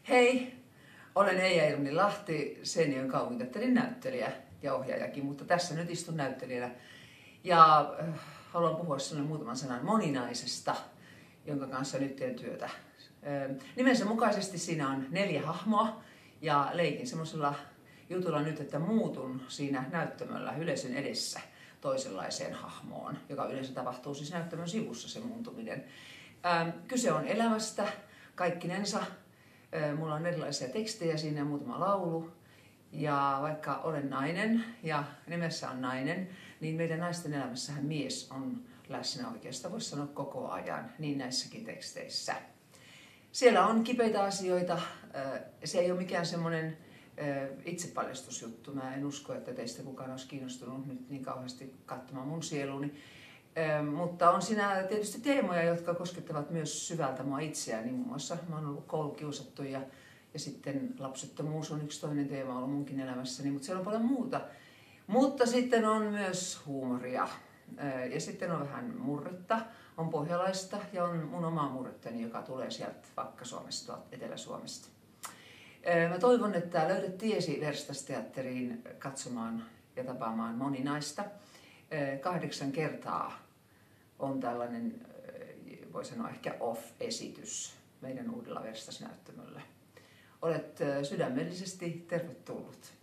Hei, olen Eija Irmni Lahti, Seinäjoen kaupunginteatterin näyttelijä ja ohjaajakin, mutta tässä nyt istun näyttelijänä. Ja haluan puhua sinulle muutaman sanan moninaisesta, jonka kanssa nyt teen työtä. Nimensä mukaisesti siinä on 4 hahmoa ja leikin semmoisella jutulla nyt, että muutun siinä näyttämöllä yleisön edessä toisenlaiseen hahmoon, joka yleensä tapahtuu siis näyttämön sivussa se muuntuminen. Kyse on elämästä kaikkinensa. Mulla on erilaisia tekstejä siinä ja muutama laulu. Ja vaikka olen nainen ja nimessä on nainen, niin meidän naisten elämässähän mies on läsnä oikeastaan, voisi sanoa koko ajan, niin näissäkin teksteissä. Siellä on kipeitä asioita. Se ei ole mikään semmoinen itsepaljastusjuttu. Mä en usko, että teistä kukaan olisi kiinnostunut nyt niin kauheasti katsomaan mun sieluni. Mutta on siinä tietysti teemoja, jotka koskettavat myös syvältä mua itseäni. Muun muassa mä oon ollut koulukiusattu ja sitten lapsettomuus on yksi toinen teema ollut munkin elämässäni, mutta siellä on paljon muuta. Mutta sitten on myös huumoria ja sitten on vähän murretta, on pohjalaista ja on mun omaa murrettani, joka tulee sieltä Vakka-Suomesta, Etelä-Suomesta. Mä toivon, että löydät tiesi Verstasteatteriin katsomaan ja tapaamaan moninaista. 8 kertaa on tällainen, voi sanoa ehkä off-esitys meidän uudella Verstas-näyttämöllä. Olet sydämellisesti tervetullut.